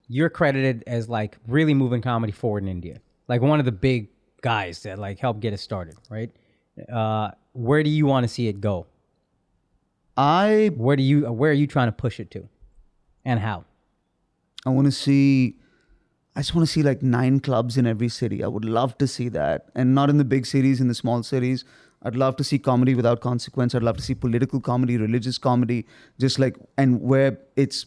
you're credited as like really moving comedy forward in India, like one of the big guys that like helped get it started, right? Where do you want to see it go? Where are you trying to push it to, and how? I just want to see like 9 clubs in every city. I would love to see that, and not in the big cities, in the small cities. I'd love to see comedy without consequence. I'd love to see political comedy, religious comedy, just like, and where it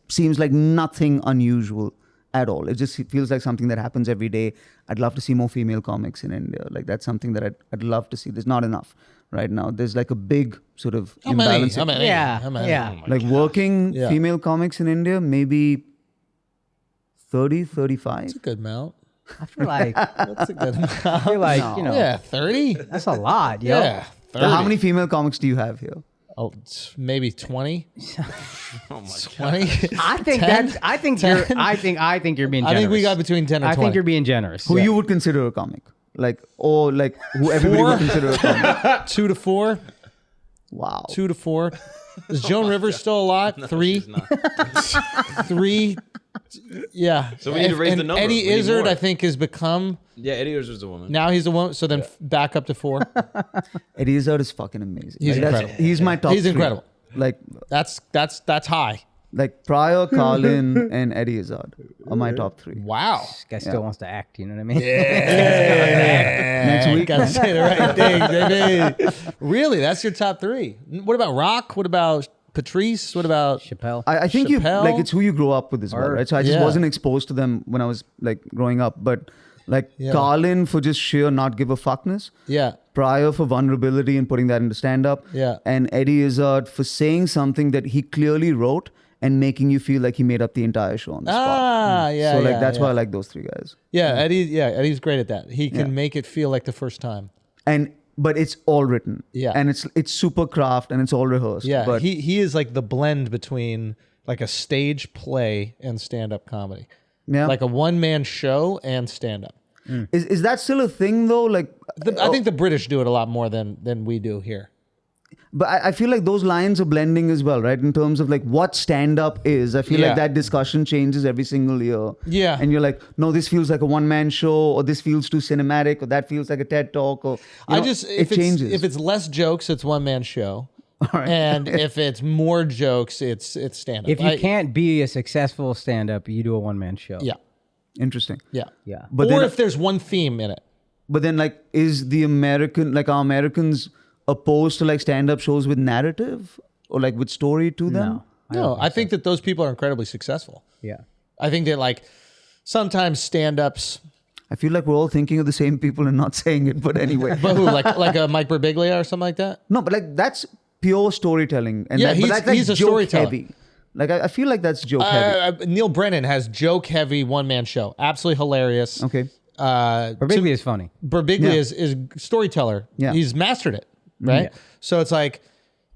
seems like nothing unusual at all. It just feels like something that happens every day. I'd love to see more female comics in India. Like that's something that I'd love to see. There's not enough right now. There's like a big sort of imbalance. Yeah. Like working female comics in India, maybe 30, 35. That's a good amount. I feel like That's a good amount. I feel like you know. Yeah, 30. That's a lot, yo. Yeah, 30. So how many female comics do you have here? Oh, maybe 20. Oh my 20. I think 10? I think you're being generous. I think we got between 10 and 20. I think you're being generous. Who you would consider a comic? Like, or like who everybody would consider a comic? 2 to 4. Wow. 2 to 4. Is Joan Rivers still alive? No, 3. she's not. 3. Yeah. So we need to raise the number. Eddie We need Izzard, more. I think, has become. Yeah, Eddie Izzard's a woman. Now he's a woman. So then back up to 4. Eddie Izzard is fucking amazing. He's incredible. He's my top. He's 3. incredible. Like That's high. Like Pryor, Carlin, and Eddie Izzard are my top 3. Wow. This guy still wants to act. You know what I mean? Next week, gotta say the right thing, baby. Really, that's your top 3. What about Rock? What about Patrice? What about Chappelle. I think you Chappelle? like it's who you grow up with as well, right? So I just Yeah. wasn't exposed to them when I was like growing up, but like Carlin for just sheer not give a fuckness. Yeah. Pryor for vulnerability and putting that into stand up. Yeah. And Eddie Izzard for saying something that he clearly wrote and making you feel like he made up the entire show on the spot. Yeah. So like yeah, that's yeah. why I like those 3 guys. Yeah, Eddie's great at that. He can make it feel like the first time. But it's all written. Yeah. And it's super craft and it's all rehearsed. Yeah, But he is like the blend between like a stage play and stand-up comedy. yeah. Like a one-man show and stand-up. Is that still a thing though? Like I think the British do it a lot more than we do here. But I feel like those lines are blending as well, right? In terms of like what stand-up is. I feel like that discussion changes every single year. Yeah. And you're like, no, this feels like a one-man show, or this feels too cinematic, or that feels like a TED Talk, or it changes. If it's less jokes, it's one-man show. Right. And if it's more jokes, it's stand-up. If you can't be a successful stand-up, you do a one-man show. Yeah. Interesting. Yeah. Yeah. But or then, if there's one theme in it. But then like, is the American, like are Americans opposed to like stand-up shows with narrative or like with story to them? No, I think that those people are incredibly successful. Yeah. I think that like sometimes stand-ups. I feel like we're all thinking of the same people and not saying it, but anyway. But who, like a Mike Birbiglia or something like that? No, but like that's pure storytelling. And Yeah, but that's like he's a joke storyteller. heavy. Like I feel like that's joke heavy. Neil Brennan has joke-heavy one-man show. Absolutely hilarious. Okay. Birbiglia is funny. Birbiglia is storyteller. Yeah. He's mastered it, right? Yeah. So it's like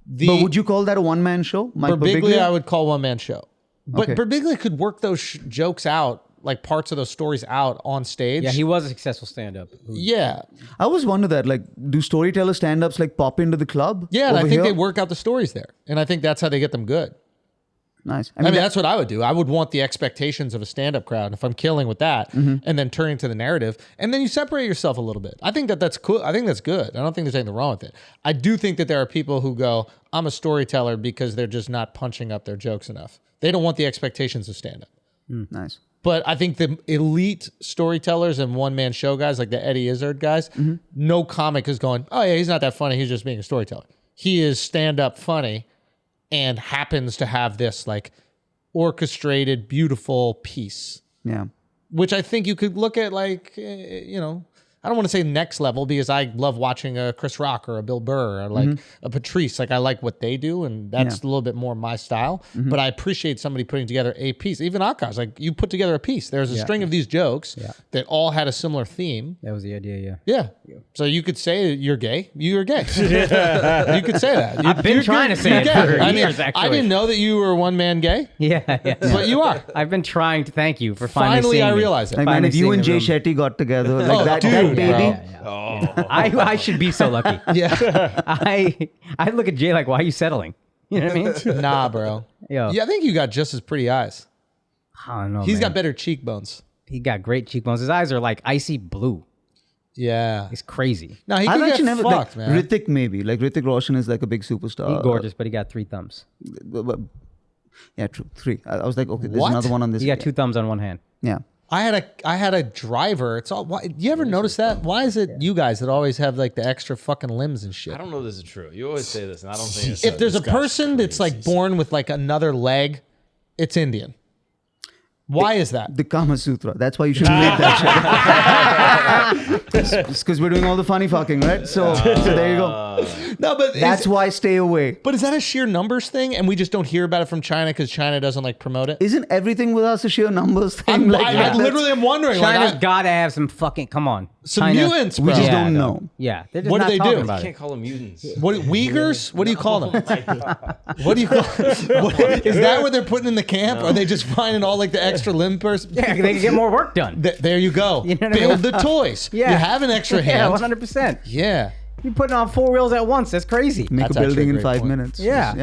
But would you call that a one-man show? Mike Birbiglia, I would call one-man show. But Okay. Birbiglia could work those jokes out, like parts of those stories out on stage. Yeah, he was a successful stand-up. Yeah. I always wonder that, like, do storyteller stand-ups like pop into the club? Yeah, and I over think here? they work out the stories there. And I think that's how they get them good. Nice. I mean, that's what I would do. I would want the expectations of a stand-up crowd. If I'm killing with that, and then turning to the narrative, and then you separate yourself a little bit. I think that's cool. I think that's good. I don't think there's anything wrong with it. I do think that there are people who go, I'm a storyteller because they're just not punching up their jokes enough. They don't want the expectations of stand-up. Nice. But I think the elite storytellers and one-man show guys, like the Eddie Izzard guys, no comic is going, oh yeah, he's not that funny. He's just being a storyteller. He is stand-up funny and happens to have this like orchestrated, beautiful piece, Yeah. which I think you could look at like, I don't want to say next level because I love watching a Chris Rock or a Bill Burr or like a Patrice. Like I like what they do, and that's a little bit more my style. But I appreciate somebody putting together a piece. Even Akaash, like you put together a piece. There's a string of these jokes that all had a similar theme. That was the idea, Yeah. So you could say you're gay. You're gay. You could say that. I've been trying to say it for years, actually. I didn't know that you were one man gay, yeah. but you are. I've been trying to thank you for finally Finally, seeing I me. realized it. Like, man, Finally if you seeing and the Jay room. Shetty got together, like that dude, baby. bro. I should be so lucky. Yeah. I look at Jay like, why are you settling? You know what I mean? Nah, bro. Yo. Yeah, I think you got just as pretty eyes. I don't know. He's man. got better cheekbones. He got great cheekbones. His eyes are like icy blue. Yeah. It's crazy. No, he I've could actually get never fucked, like man. Hrithik maybe. Like Hrithik Roshan is like a big superstar. He's gorgeous, but he got 3 thumbs. Yeah, true. 3. I was like, okay, there's What? another one on this. He got 2 thumbs on one hand. Yeah. I had a driver. It's all. Why, you ever notice that? Why is it you guys that always have like the extra fucking limbs and shit? I don't know if this is true. You always say this, and I don't think it's If there's a this guy's person that's like crazy. born with like another leg, it's Indian. Why is that? The Kama Sutra. That's why you shouldn't read that shit. It's because we're doing all the funny fucking, right? So there you go. No, but That's why stay away. But is that a sheer numbers thing, and we just don't hear about it from China because China doesn't like promote it? Isn't everything with us a sheer numbers thing? I literally am wondering. China's Like, got to have some fucking. Come on. some China, mutants, we bro. just Yeah, don't no. know. Yeah. They're just What do not they talking do? about You it. can't call them mutants. What Uyghurs? What do you call them? What do you call? Is that what they're putting in the camp? Or are they just finding all like the extra limb person? Yeah, they can get more work done. There you go. You know what I Build mean? the toys. Yeah. You have an extra Yeah, hand. 100%. Yeah. You're putting on 4 wheels at once. That's crazy. Make That's a building actually a in great 5 point. minutes. Yeah.